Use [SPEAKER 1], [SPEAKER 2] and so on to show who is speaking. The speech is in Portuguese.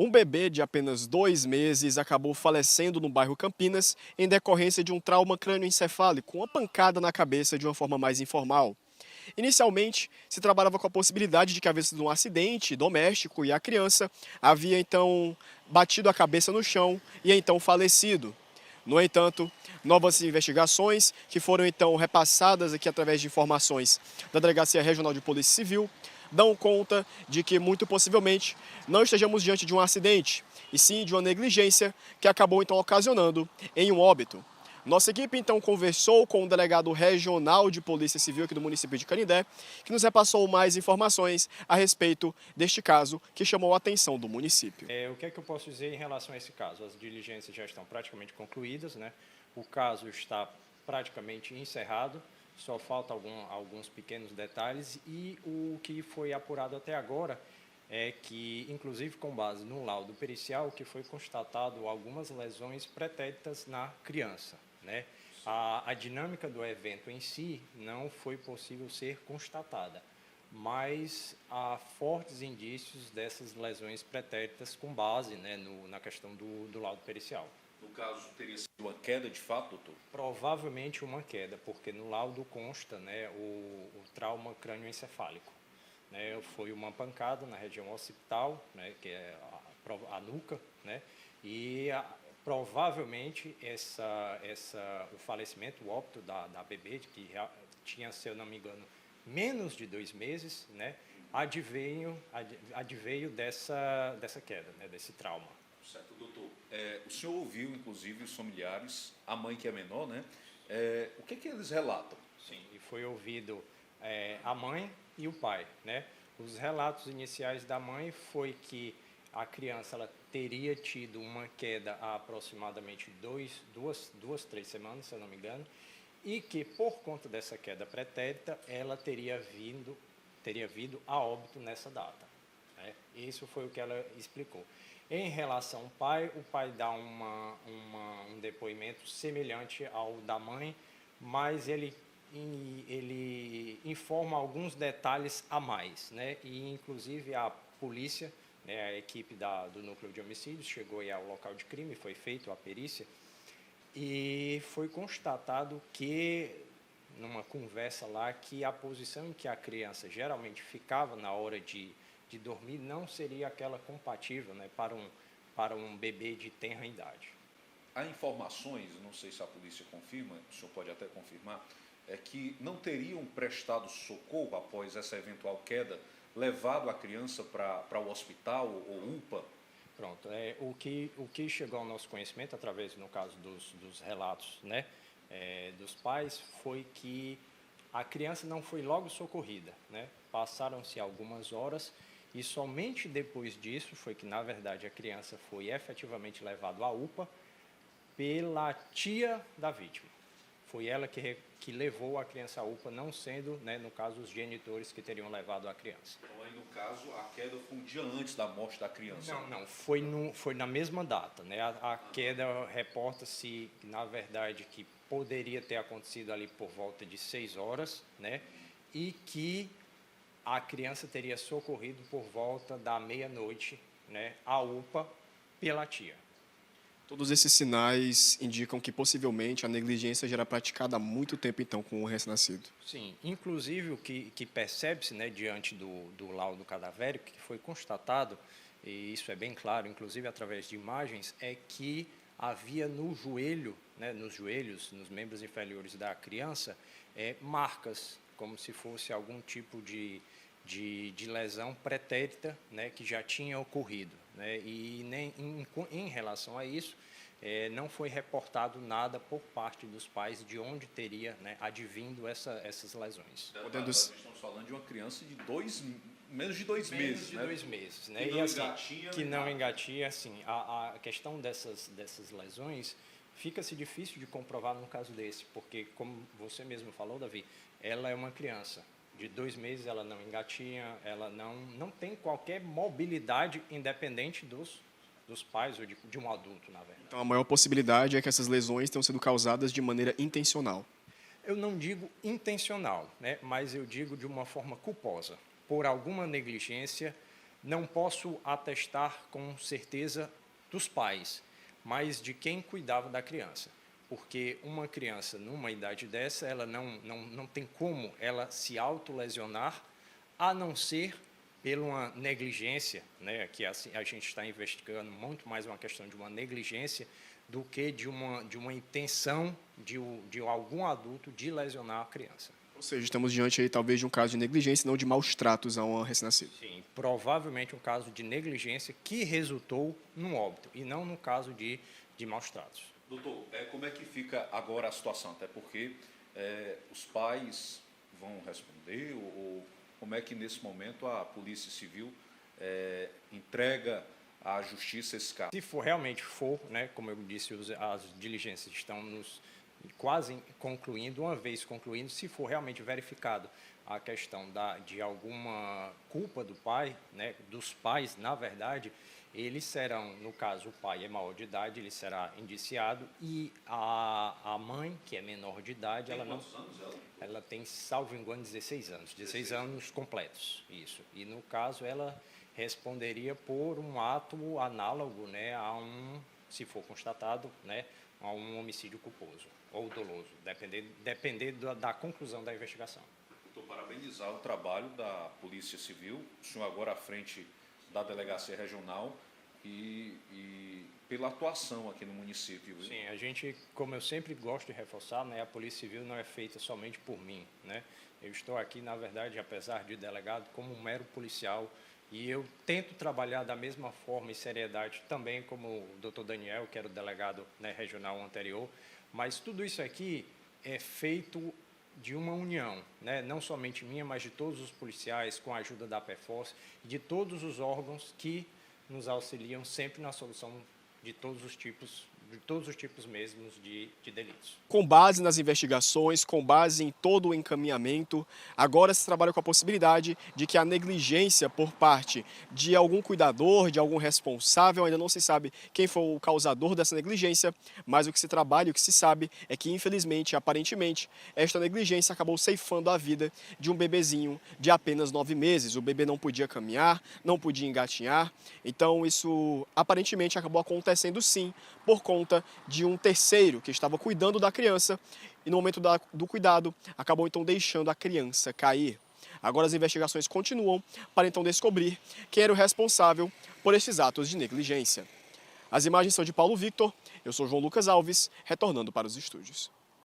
[SPEAKER 1] Um bebê de apenas 2 meses acabou falecendo no bairro Campinas em decorrência de um trauma crânioencefálico, uma pancada na cabeça de uma forma mais informal. Inicialmente, se trabalhava com a possibilidade de que havia sido um acidente doméstico e a criança havia então batido a cabeça no chão e então falecido. No entanto, novas investigações que foram então repassadas aqui através de informações da Delegacia Regional de Polícia Civil dão conta de que muito possivelmente não estejamos diante de um acidente, e sim de uma negligência que acabou então ocasionando em um óbito. Nossa equipe então conversou com o delegado regional de Polícia Civil aqui do município de Canindé, que nos repassou mais informações a respeito deste caso que chamou a atenção do município.
[SPEAKER 2] O que é que eu posso dizer em relação a esse caso? As diligências já estão praticamente concluídas, né? O caso está praticamente encerrado, só faltam alguns pequenos detalhes e o que foi apurado até agora é que, inclusive com base no laudo pericial, que foi constatado algumas lesões pretéritas na criança, né? A dinâmica do evento em si não foi possível ser constatada, mas há fortes indícios dessas lesões pretéritas com base, né, na questão do laudo pericial.
[SPEAKER 3] No caso, teria sido uma queda de fato, doutor?
[SPEAKER 2] Provavelmente uma queda, porque no laudo consta, né, o trauma crânioencefálico. Né, foi uma pancada na região occipital, né, que é a nuca, né, e provavelmente o falecimento, o óbito da bebê, que tinha, se eu não me engano, menos de 2 meses, né, adveio dessa queda, né, desse trauma.
[SPEAKER 3] Certo, doutor. O senhor ouviu, inclusive, os familiares, a mãe que é menor, né? O que eles relatam?
[SPEAKER 2] Sim, e foi ouvido a mãe e o pai, né? Os relatos iniciais da mãe foi que a criança ela teria tido uma queda há aproximadamente 3 semanas, se eu não me engano, e que por conta dessa queda pretérita ela teria vindo a óbito nessa data, né? Isso foi o que ela explicou. Em relação ao pai, o pai dá um depoimento semelhante ao da mãe, mas ele informa alguns detalhes a mais, né? E inclusive a polícia, né, a equipe do núcleo de homicídios chegou aí ao local de crime, foi feita a perícia e foi constatado que numa conversa lá que a posição em que a criança geralmente ficava na hora de dormir não seria aquela compatível, né, para um bebê de tenra idade.
[SPEAKER 3] Há informações, não sei se a polícia confirma, o senhor pode até confirmar, que não teriam prestado socorro após essa eventual queda, levado a criança para o hospital ou UPA?
[SPEAKER 2] Pronto, o que chegou ao nosso conhecimento, através, no caso, dos relatos, né, dos pais, foi que a criança não foi logo socorrida, né? Passaram-se algumas horas e somente depois disso foi que, na verdade, a criança foi efetivamente levada à UPA pela tia da vítima. Foi ela que levou a criança à UPA, não sendo, né, no caso, os genitores que teriam levado a criança.
[SPEAKER 3] Então, aí, no caso, a queda foi um dia antes da morte da criança?
[SPEAKER 2] Não, foi na mesma data, né? A queda reporta-se, na verdade, que poderia ter acontecido ali por volta de 6 horas, né? E que a criança teria socorrido por volta da meia-noite, né, à UPA pela tia.
[SPEAKER 1] Todos esses sinais indicam que possivelmente a negligência já era praticada há muito tempo então com o recém-nascido.
[SPEAKER 2] Sim, inclusive o que percebe-se, né, diante do laudo cadavérico, que foi constatado, e isso é bem claro, inclusive através de imagens, é que havia no joelho, né, nos joelhos, nos membros inferiores da criança, marcas, como se fosse algum tipo de lesão pretérita, né, que já tinha ocorrido, né, e nem em relação a isso não foi reportado nada por parte dos pais de onde teria, né, advindo essas lesões.
[SPEAKER 3] Estamos falando de uma criança de menos de 2 meses.
[SPEAKER 2] Menos de 2 meses, né? Que não engatia, assim, a questão dessas lesões fica-se difícil de comprovar num caso desse, porque, como você mesmo falou, Davi, ela é uma criança. De 2 meses ela não engatinha, ela não tem qualquer mobilidade independente dos pais ou de um adulto, na verdade.
[SPEAKER 1] Então a maior possibilidade é que essas lesões tenham sido causadas de maneira intencional.
[SPEAKER 2] Eu não digo intencional, né, mas eu digo de uma forma culposa, por alguma negligência não posso atestar com certeza dos pais, mas de quem cuidava da criança. Porque uma criança, numa idade dessa, ela não tem como ela se autolesionar, a não ser pela uma negligência, né, que a gente está investigando muito mais uma questão de uma negligência do que de uma intenção de algum adulto de lesionar a criança.
[SPEAKER 1] Ou seja, estamos diante aí talvez de um caso de negligência, não de maus tratos a uma recém-nascida.
[SPEAKER 2] Sim, provavelmente um caso de negligência que resultou num óbito, e não no caso de maus tratos.
[SPEAKER 3] Doutor, como é que fica agora a situação? Até porque os pais vão responder, ou como é que nesse momento a Polícia Civil entrega à Justiça esse caso?
[SPEAKER 2] Se realmente for, né, como eu disse, as diligências estão quase concluindo, uma vez concluindo, se for realmente verificado a questão de alguma culpa do pai, né, dos pais, na verdade, eles serão, no caso, o pai é maior de idade, ele será indiciado, e a mãe, que é menor de idade, ela não...
[SPEAKER 3] Quantos anos ela?
[SPEAKER 2] Ela tem, salvo engano, 16 anos, 16 anos completos, isso. E, no caso, ela responderia por um ato análogo, né, se for constatado, né, a um homicídio culposo ou doloso, dependendo da conclusão da investigação.
[SPEAKER 3] Estou parabenizar o trabalho da Polícia Civil, o senhor agora à frente da Delegacia Regional e pela atuação aqui no município.
[SPEAKER 2] Sim, a gente, como eu sempre gosto de reforçar, né, a Polícia Civil não é feita somente por mim, né? Eu estou aqui, na verdade, apesar de delegado, como um mero policial, e eu tento trabalhar da mesma forma e seriedade também como o Dr. Daniel, que era o delegado, né, regional anterior, mas tudo isso aqui é feito de uma união, né? Não somente minha, mas de todos os policiais, com a ajuda da PEFORCE, de todos os órgãos que nos auxiliam sempre na solução de todos os tipos mesmos de delitos.
[SPEAKER 1] Com base nas investigações, com base em todo o encaminhamento, agora se trabalha com a possibilidade de que a negligência por parte de algum cuidador, de algum responsável, ainda não se sabe quem foi o causador dessa negligência, mas o que se trabalha e o que se sabe é que, infelizmente, aparentemente, esta negligência acabou ceifando a vida de um bebezinho de apenas 9 meses. O bebê não podia caminhar, não podia engatinhar, então isso aparentemente acabou acontecendo sim, por conta de um terceiro que estava cuidando da criança e no momento do cuidado acabou então deixando a criança cair. Agora as investigações continuam para então descobrir quem era o responsável por esses atos de negligência. As imagens são de Paulo Victor, eu sou João Lucas Alves, retornando para os estúdios.